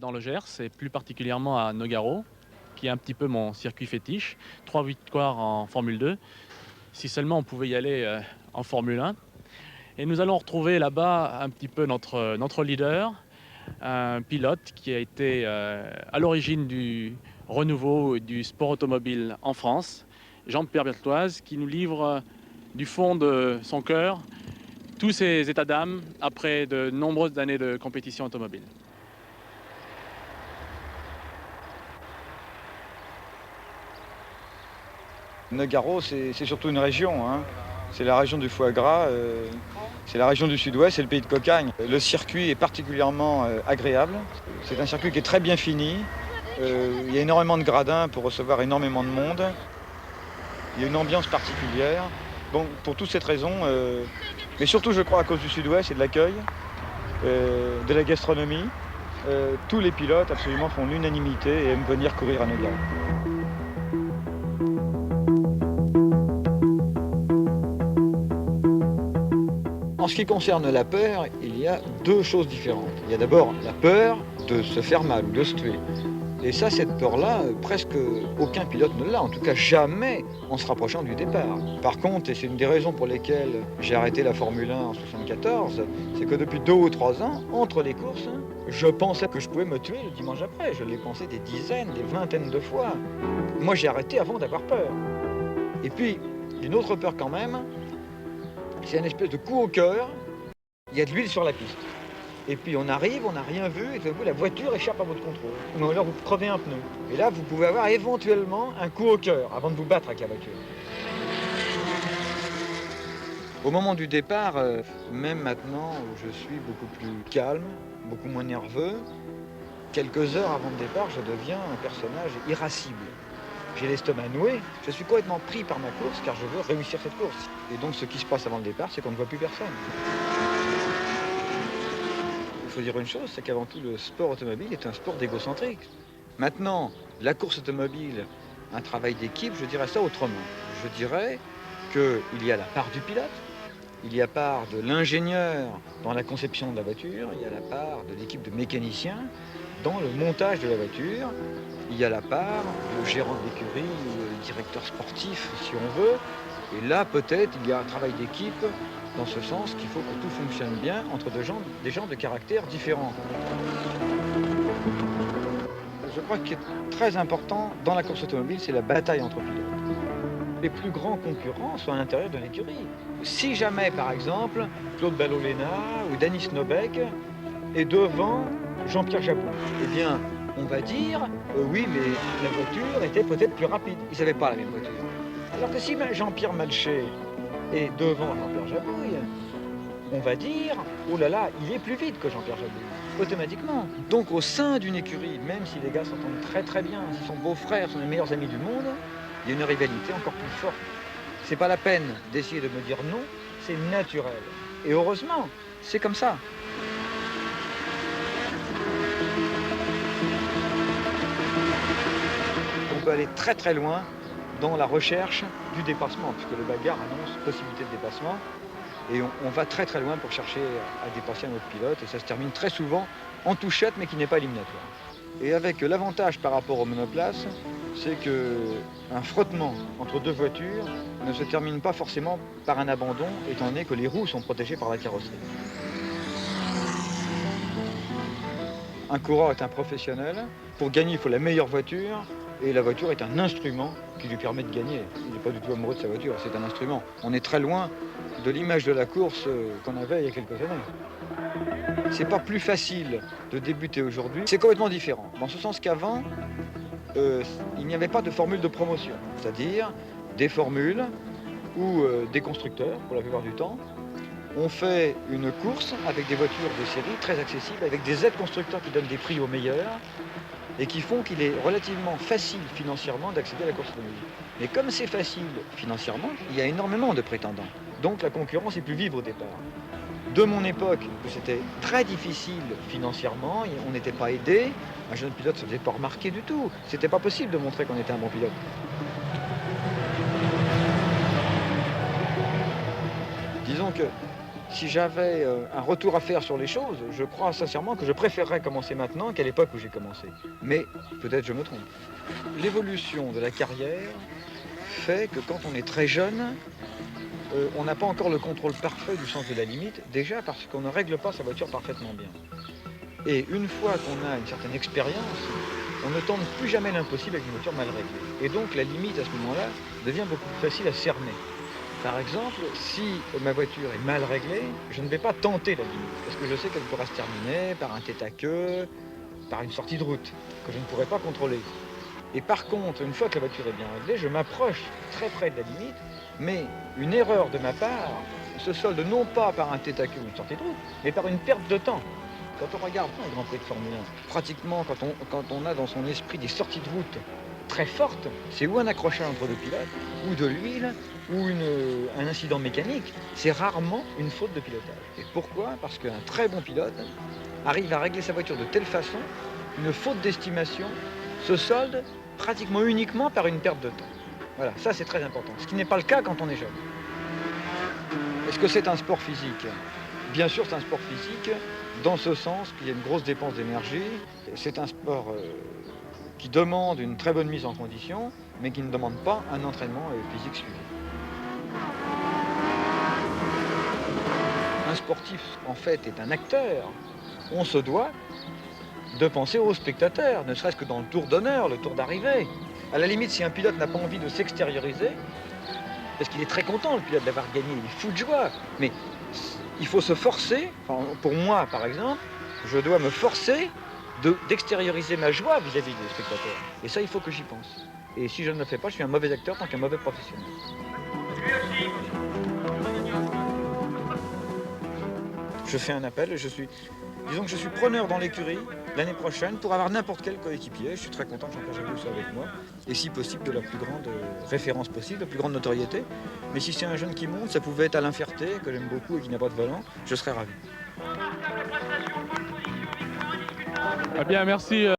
dans le Gers et plus particulièrement à Nogaro, qui est un petit peu mon circuit fétiche. 3 victoires en Formule 2, si seulement on pouvait y aller en Formule 1. Et nous allons retrouver là-bas un petit peu notre leader, un pilote qui a été à l'origine du renouveau du sport automobile en France, Jean-Pierre Berthoise, qui nous livre du fond de son cœur tous ses états d'âme après de nombreuses années de compétition automobile. Nogaro, c'est surtout une région, hein. C'est la région du foie gras, c'est la région du sud-ouest, c'est le pays de Cocagne. Le circuit est particulièrement agréable. C'est un circuit qui est très bien fini. Il y a énormément de gradins pour recevoir énormément de monde. Il y a une ambiance particulière. Donc pour toutes ces raisons, mais surtout je crois à cause du sud-ouest et de l'accueil, de la gastronomie, tous les pilotes absolument font l'unanimité et aiment venir courir à Nogaro. En ce qui concerne la peur, il y a deux choses différentes. Il y a d'abord la peur de se faire mal ou de se tuer. Et ça, cette peur-là, presque aucun pilote ne l'a, en tout cas jamais en se rapprochant du départ. Par contre, et c'est une des raisons pour lesquelles j'ai arrêté la Formule 1 en 1974, c'est que depuis 2 ou 3 ans, entre les courses, je pensais que je pouvais me tuer le dimanche après. Je l'ai pensé des dizaines, des vingtaines de fois. Moi, j'ai arrêté avant d'avoir peur. Et puis, une autre peur quand même, c'est une espèce de coup au cœur, il y a de l'huile sur la piste. Et puis on arrive, on n'a rien vu, et tout d'un coup la voiture échappe à votre contrôle. Ou alors vous crevez un pneu. Et là vous pouvez avoir éventuellement un coup au cœur avant de vous battre avec la voiture. Au moment du départ, même maintenant où je suis beaucoup plus calme, beaucoup moins nerveux, quelques heures avant le départ, je deviens un personnage irascible. J'ai l'estomac noué, je suis complètement pris par ma course car je veux réussir cette course. Et donc ce qui se passe avant le départ, c'est qu'on ne voit plus personne. Il faut dire une chose, c'est qu'avant tout le sport automobile est un sport d'égocentrique. Maintenant, la course automobile, un travail d'équipe, je dirais ça autrement. Je dirais qu'il y a la part du pilote, il y a la part de l'ingénieur dans la conception de la voiture, il y a la part de l'équipe de mécaniciens dans le montage de la voiture, il y a la part de gérant de l'écurie ou le directeur sportif, si on veut. Et là, peut-être, il y a un travail d'équipe dans ce sens qu'il faut que tout fonctionne bien entre des gens de caractères différents. Je crois qu'il est très important dans la course automobile, c'est la bataille entre pilotes. Les plus grands concurrents sont à l'intérieur de l'écurie. Si jamais, par exemple, Claude Ballolena ou Danis Nobek est devant Jean-Pierre Jabou, eh bien, on va dire, oui, mais la voiture était peut-être plus rapide. Ils n'avaient pas la même voiture. Alors que si Jean-Pierre Malchet est devant Jean-Pierre Jabouille, on va dire, oh là là, il est plus vite que Jean-Pierre Jabouille, automatiquement. Donc au sein d'une écurie, même si les gars s'entendent très très bien, s'ils sont beaux-frères, sont les meilleurs amis du monde, il y a une rivalité encore plus forte. C'est pas la peine d'essayer de me dire non, c'est naturel. Et heureusement, c'est comme ça. On peut aller très très loin dans la recherche du dépassement, puisque le bagarre annonce possibilité de dépassement. Et on va très très loin pour chercher à dépasser un autre pilote, et ça se termine très souvent en touchette, mais qui n'est pas éliminatoire. Et avec l'avantage par rapport aux monoplaces, c'est qu'un frottement entre deux voitures ne se termine pas forcément par un abandon, étant donné que les roues sont protégées par la carrosserie. Un coureur est un professionnel. Pour gagner, il faut la meilleure voiture. Et la voiture est un instrument qui lui permet de gagner. Il n'est pas du tout amoureux de sa voiture, c'est un instrument. On est très loin de l'image de la course qu'on avait il y a quelques années. C'est pas plus facile de débuter aujourd'hui, c'est complètement différent. Dans ce sens qu'avant, il n'y avait pas de formule de promotion. C'est-à-dire des formules où des constructeurs, pour la plupart du temps, ont fait une course avec des voitures de série très accessibles, avec des aides constructeurs qui donnent des prix aux meilleurs, et qui font qu'il est relativement facile financièrement d'accéder à la course automobile. Mais comme c'est facile financièrement, il y a énormément de prétendants. Donc la concurrence est plus vive au départ. De mon époque, où c'était très difficile financièrement, on n'était pas aidé, un jeune pilote ne se faisait pas remarquer du tout. C'était pas possible de montrer qu'on était un bon pilote. Disons que si j'avais un retour à faire sur les choses, je crois sincèrement que je préférerais commencer maintenant qu'à l'époque où j'ai commencé. Mais peut-être je me trompe. L'évolution de la carrière fait que quand on est très jeune, on n'a pas encore le contrôle parfait du sens de la limite, déjà parce qu'on ne règle pas sa voiture parfaitement bien. Et une fois qu'on a une certaine expérience, on ne tente plus jamais l'impossible avec une voiture mal réglée. Et donc la limite à ce moment-là devient beaucoup plus facile à cerner. Par exemple, si ma voiture est mal réglée, je ne vais pas tenter la limite, parce que je sais qu'elle pourra se terminer par un tête-à-queue, par une sortie de route, que je ne pourrai pas contrôler. Et par contre, une fois que la voiture est bien réglée, je m'approche très près de la limite, mais une erreur de ma part se solde non pas par un tête-à-queue ou une sortie de route, mais par une perte de temps. Quand on regarde un Grand Prix de Formule 1, pratiquement quand on a dans son esprit des sorties de route très fortes, c'est ou un accrochage entre deux pilotes, ou de l'huile, ou un incident mécanique. C'est rarement une faute de pilotage. Et pourquoi? Parce qu'un très bon pilote arrive à régler sa voiture de telle façon, une faute d'estimation se solde pratiquement uniquement par une perte de temps. Voilà, ça c'est très important, ce qui n'est pas le cas quand on est jeune. Est-ce que c'est un sport physique? Bien sûr, c'est un sport physique, dans ce sens qu'il y a une grosse dépense d'énergie. C'est un sport qui demande une très bonne mise en condition, mais qui ne demande pas un entraînement physique suivi. Un sportif, en fait, est un acteur. On se doit de penser aux spectateurs, ne serait-ce que dans le tour d'honneur, le tour d'arrivée. À la limite, si un pilote n'a pas envie de s'extérioriser, parce qu'il est très content, le pilote, d'avoir gagné, il est fou de joie, mais il faut se forcer, enfin, pour moi par exemple, je dois me forcer d'extérioriser ma joie vis-à-vis des spectateurs. Et ça, il faut que j'y pense. Et si je ne le fais pas, je suis un mauvais acteur tant qu'un mauvais professionnel. Je fais un appel et disons que je suis preneur dans l'écurie l'année prochaine pour avoir n'importe quel coéquipier. Je suis très content que Jean-Pierre Jabouille soit avec moi. Et si possible, de la plus grande référence possible, de la plus grande notoriété. Mais si c'est un jeune qui monte, ça pouvait être Alain Ferté, que j'aime beaucoup et qui n'a pas de volant, je serais ravi. Eh bien, merci.